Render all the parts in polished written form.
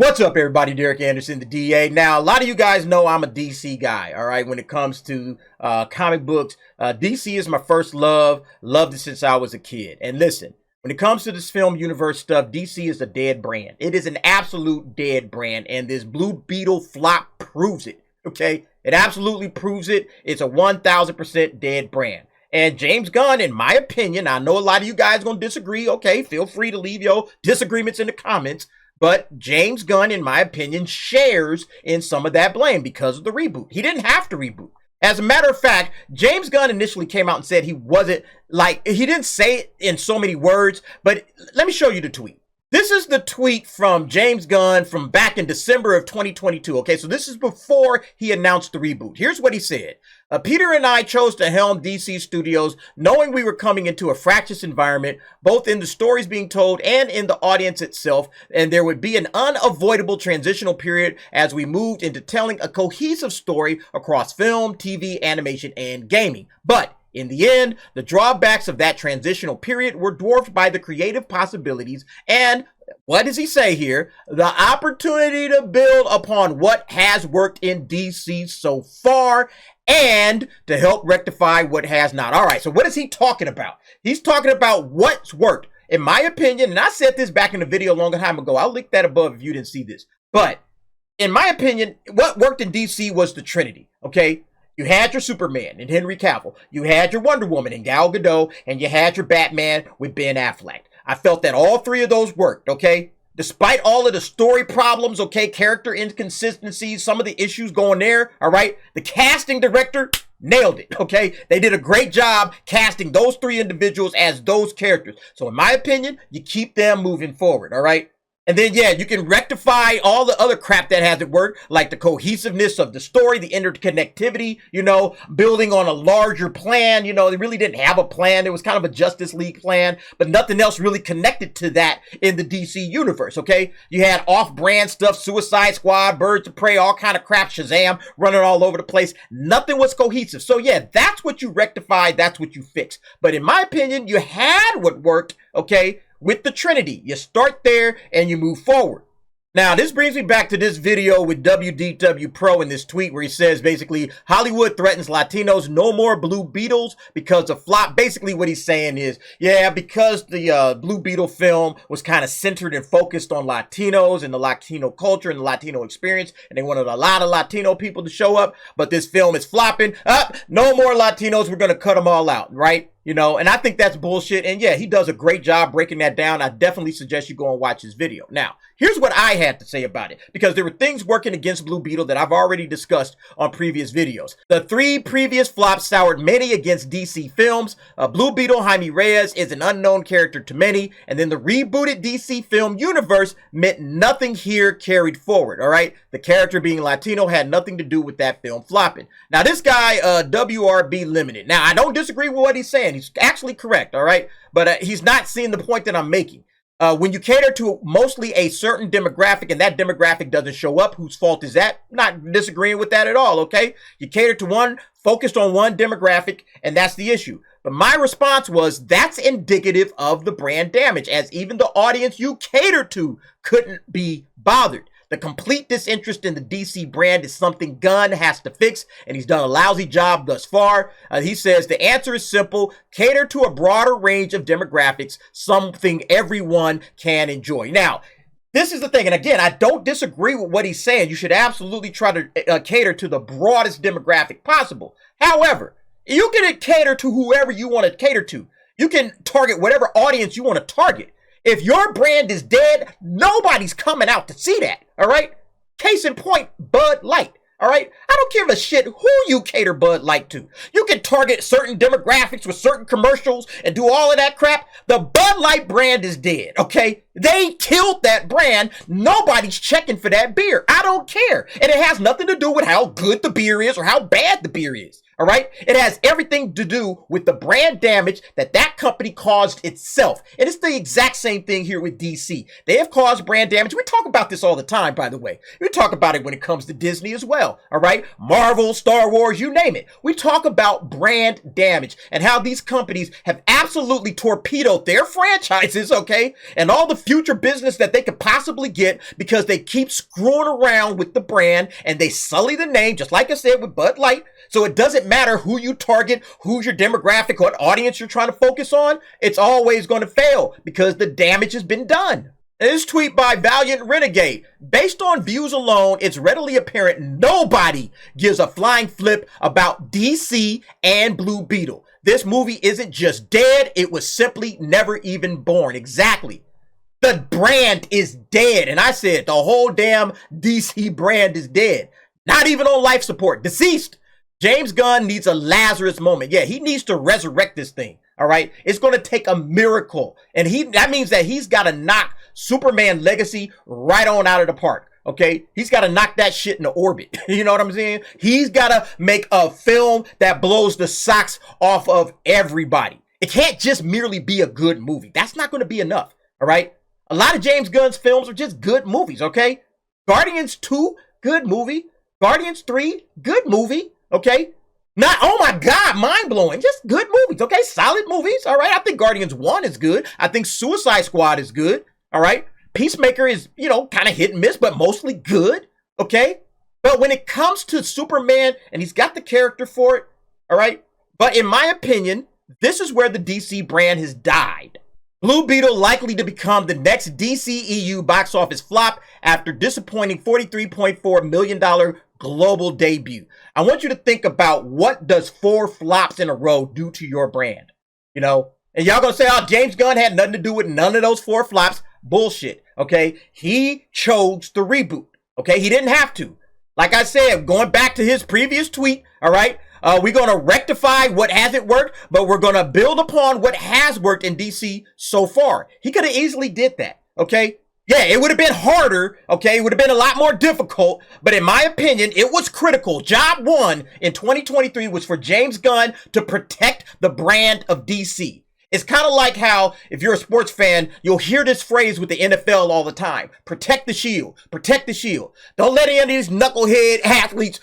What's up, everybody? Derek Anderson, the DA. Now, a lot of you guys know I'm a DC guy, all right, when it comes to comic books. DC is my first love. Loved it since I was a kid. And listen, when it comes to this film universe stuff, DC is a dead brand. It is an absolute dead brand, and this Blue Beetle flop proves it, okay? It absolutely proves it. It's a 1,000% dead brand. And James Gunn, in my opinion, I know a lot of you guys are going to disagree. Okay, feel free to leave your disagreements in the comments. But James Gunn, in my opinion, shares in some of that blame because of the reboot. He didn't have to reboot. As a matter of fact, James Gunn initially came out and said he wasn't, he didn't say it in so many words, but let me show you the tweet. This is the tweet from James Gunn from back in December of 2022. Okay, so this is before he announced the reboot. Here's what he said. Peter and I chose to helm DC Studios knowing we were coming into a fractious environment, both in the stories being told and in the audience itself, and there would be an unavoidable transitional period as we moved into telling a cohesive story across film, TV, animation, and gaming. But in the end, the drawbacks of that transitional period were dwarfed by the creative possibilities and, what does he say here? The opportunity to build upon what has worked in DC so far and to help rectify what has not. All right, so what is he talking about? He's talking about what's worked. In my opinion, and I said this back in the video a long time ago, I'll link that above if you didn't see this. But in my opinion, what worked in DC was the Trinity, okay? You had your Superman in Henry Cavill. You had your Wonder Woman in Gal Gadot. And you had your Batman with Ben Affleck. I felt that all three of those worked, okay? Despite all of the story problems, okay, character inconsistencies, some of the issues going there, all right? The casting director nailed it, okay? They did a great job casting those three individuals as those characters. So in my opinion, you keep them moving forward, all right? And then, yeah, you can rectify all the other crap that hasn't worked, like the cohesiveness of the story, the interconnectivity, you know, building on a larger plan. You know, they really didn't have a plan. It was kind of a Justice League plan, but nothing else really connected to that in the DC universe, okay? You had off-brand stuff, Suicide Squad, Birds of Prey, all kind of crap, Shazam, running all over the place. Nothing was cohesive. So, yeah, that's what you rectified. That's what you fixed. But in my opinion, you had what worked, okay, with the Trinity. You start there and you move forward. Now, this brings me back to this video with WDW Pro in this tweet where he says basically Hollywood threatens Latinos, no more Blue Beetles because of flop. Basically what he's saying is, yeah, because the Blue Beetle film was kind of centered and focused on Latinos and the Latino culture and the Latino experience, and they wanted a lot of Latino people to show up, but this film is flopping. No more Latinos, we're going to cut them all out, right? You know, and I think that's bullshit. And yeah, he does a great job breaking that down. I definitely suggest you go and watch his video. Now, here's what I had to say about it, because there were things working against Blue Beetle that I've already discussed on previous videos. The three previous flops soured many against DC films. Blue Beetle, Jaime Reyes, is an unknown character to many. And then the rebooted DC film universe meant nothing here carried forward, all right? The character being Latino had nothing to do with that film flopping. Now, this guy, WRB Limited. Now, I don't disagree with what he's saying. He's actually correct, all right? But he's not seeing the point that I'm making. When you cater to mostly a certain demographic and that demographic doesn't show up, whose fault is that? I'm not disagreeing with that at all, okay? You cater to one, focused on one demographic, and that's the issue. But my response was, that's indicative of the brand damage, as even the audience you cater to couldn't be bothered. The complete disinterest in the DC brand is something Gunn has to fix, and he's done a lousy job thus far. He says the answer is simple: cater to a broader range of demographics, something everyone can enjoy. Now, this is the thing, and again, I don't disagree with what he's saying. You should absolutely try to cater to the broadest demographic possible. However, you can cater to whoever you want to cater to. You can target whatever audience you want to target. If your brand is dead, nobody's coming out to see that, all right? Case in point, Bud Light, all right? I don't give a shit who you cater Bud Light to. You can target certain demographics with certain commercials and do all of that crap. The Bud Light brand is dead, okay? They killed that brand. Nobody's checking for that beer. I don't care. And it has nothing to do with how good the beer is or how bad the beer is. All right. It has everything to do with the brand damage that that company caused itself. And it's the exact same thing here with DC. They have caused brand damage. We talk about this all the time, by the way. We talk about it when it comes to Disney as well. All right. Marvel, Star Wars, you name it. We talk about brand damage and how these companies have absolutely torpedoed their franchises, okay, and all the future business that they could possibly get because they keep screwing around with the brand and they sully the name, just like I said with Bud Light. So it doesn't matter who you target, who's your demographic, what audience you're trying to focus on. It's always going to fail because the damage has been done. This tweet by Valiant Renegade. Based on views alone, it's readily apparent nobody gives a flying flip about DC and Blue Beetle. This movie isn't just dead, it was simply never even born. Exactly. The brand is dead. And I said the whole damn DC brand is dead. Not even on life support. Deceased. James Gunn needs a Lazarus moment. Yeah, he needs to resurrect this thing. All right. It's going to take a miracle. And that means that he's got to knock Superman Legacy right on out of the park. Okay. He's got to knock that shit into orbit. You know what I'm saying? He's got to make a film that blows the socks off of everybody. It can't just merely be a good movie. That's not going to be enough. All right. A lot of James Gunn's films are just good movies. Okay. Guardians 2, good movie. Guardians 3, good movie. Okay. Not, oh my God, mind blowing. Just good movies. Okay. Solid movies. All right. I think Guardians 1 is good. I think Suicide Squad is good. All right. Peacemaker is, kind of hit and miss, but mostly good. Okay. But when it comes to Superman, and he's got the character for it. All right. But in my opinion, this is where the DC brand has died. Blue Beetle likely to become the next DCEU box office flop after disappointing $43.4 million global debut. I want you to think about what does 4 flops in a row do to your brand, and y'all gonna say, oh, James Gunn had nothing to do with none of those 4 flops. Bullshit. Okay. He chose the reboot. Okay. He didn't have to. Like I said, going back to his previous tweet. All right. We're going to rectify what hasn't worked, but we're going to build upon what has worked in DC so far. He could have easily did that. Okay. Yeah, it would have been harder, okay? It would have been a lot more difficult, but in my opinion, it was critical. Job 1 in 2023 was for James Gunn to protect the brand of DC. It's kind of like how, if you're a sports fan, you'll hear this phrase with the NFL all the time. Protect the shield. Protect the shield. Don't let any of these knucklehead athletes,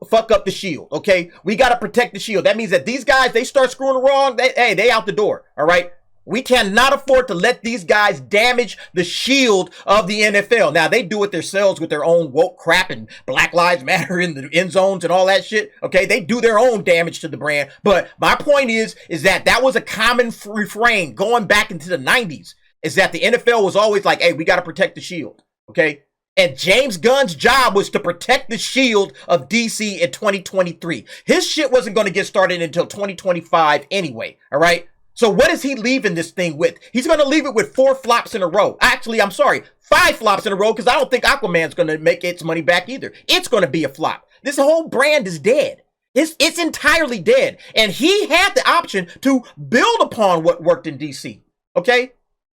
fuck up the shield, okay? We got to protect the shield. That means that these guys, they start screwing wrong, they out the door, all right? We cannot afford to let these guys damage the shield of the NFL. Now, they do it themselves with their own woke crap and Black Lives Matter in the end zones and all that shit. Okay, they do their own damage to the brand. But my point is that was a common refrain going back into the 90s, is that the NFL was always like, hey, we got to protect the shield. Okay. And James Gunn's job was to protect the shield of DC in 2023. His shit wasn't going to get started until 2025 anyway. All right. So what is he leaving this thing with? He's going to leave it with 4 flops in a row. Actually, I'm sorry, 5 flops in a row, because I don't think Aquaman's going to make its money back either. It's going to be a flop. This whole brand is dead. It's entirely dead. And he had the option to build upon what worked in DC. Okay?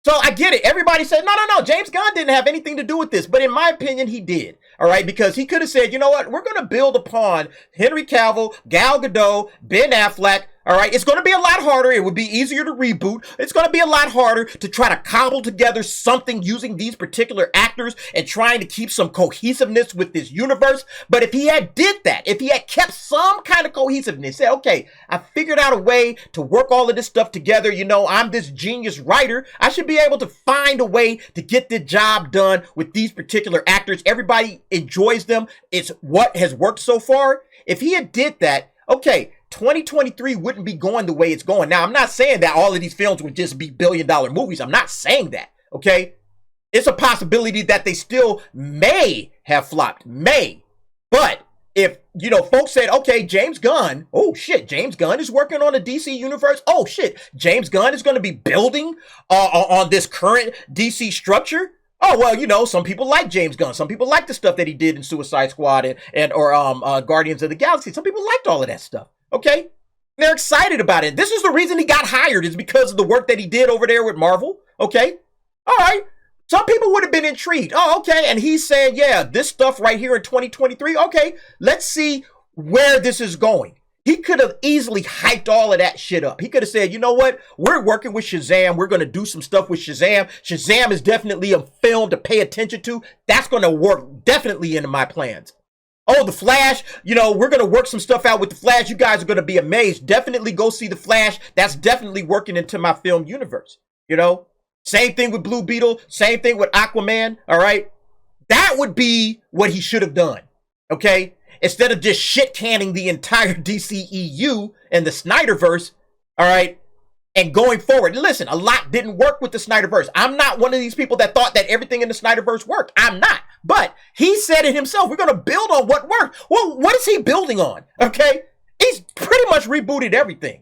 So I get it. Everybody said, no, James Gunn didn't have anything to do with this. But in my opinion, he did. All right? Because he could have said, you know what? We're going to build upon Henry Cavill, Gal Gadot, Ben Affleck. All right, it's going to be a lot harder. It would be easier to reboot. It's going to be a lot harder to try to cobble together something using these particular actors and trying to keep some cohesiveness with this universe. But if he had did that, if he had kept some kind of cohesiveness, said, okay, I figured out a way to work all of this stuff together. I'm this genius writer. I should be able to find a way to get the job done with these particular actors. Everybody enjoys them. It's what has worked so far. If he had did that, okay, 2023 wouldn't be going the way it's going. Now, I'm not saying that all of these films would just be billion-dollar movies. I'm not saying that, okay? It's a possibility that they still may have flopped. May. But if, folks said, okay, James Gunn, oh, shit, James Gunn is working on a DC universe. Oh, shit, James Gunn is going to be building on this current DC structure. Oh, well, some people like James Gunn. Some people like the stuff that he did in Suicide Squad or Guardians of the Galaxy. Some people liked all of that stuff. Okay. They're excited about it. This is the reason he got hired, is because of the work that he did over there with Marvel. Okay. All right. Some people would have been intrigued. Oh, okay. And he's saying, yeah, this stuff right here in 2023. Okay. Let's see where this is going. He could have easily hyped all of that shit up. He could have said, you know what? We're working with Shazam. We're going to do some stuff with Shazam. Shazam is definitely a film to pay attention to. That's going to work definitely into my plans. Oh, The Flash, you know, we're going to work some stuff out with The Flash. You guys are going to be amazed. Definitely go see The Flash. That's definitely working into my film universe, you know? Same thing with Blue Beetle. Same thing with Aquaman, all right? That would be what he should have done, okay? Instead of just shit-canning the entire DCEU and the Snyderverse, all right? And going forward, listen, a lot didn't work with the Snyderverse. I'm not one of these people that thought that everything in the Snyderverse worked. I'm not. But he said it himself. We're going to build on what worked. Well, what is he building on? Okay? He's pretty much rebooted everything.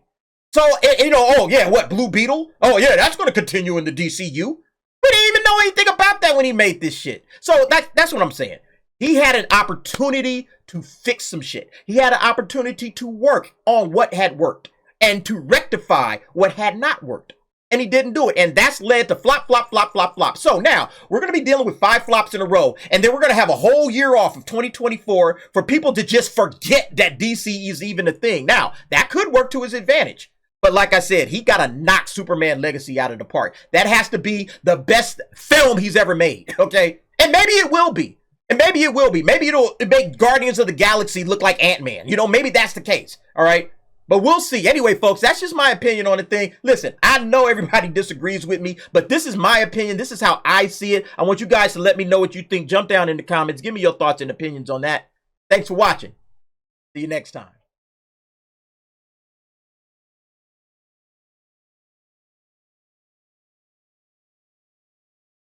So, you know, oh, yeah, what, Blue Beetle? Oh, yeah, that's going to continue in the DCU. We didn't even know anything about that when he made this shit. So that's what I'm saying. He had an opportunity to fix some shit. He had an opportunity to work on what had worked and to rectify what had not worked. And he didn't do it. And that's led to flop, flop, flop, flop, flop. So now we're going to be dealing with 5 flops in a row. And then we're going to have a whole year off of 2024 for people to just forget that DC is even a thing. Now, that could work to his advantage. But like I said, he got to knock Superman Legacy out of the park. That has to be the best film he's ever made. Okay? And maybe it will be. And maybe it will be. Maybe it'll make Guardians of the Galaxy look like Ant-Man. You know, maybe that's the case. All right? But we'll see. Anyway, folks, that's just my opinion on the thing. Listen, I know everybody disagrees with me, but this is my opinion. This is how I see it. I want you guys to let me know what you think. Jump down in the comments. Give me your thoughts and opinions on that. Thanks for watching. See you next time.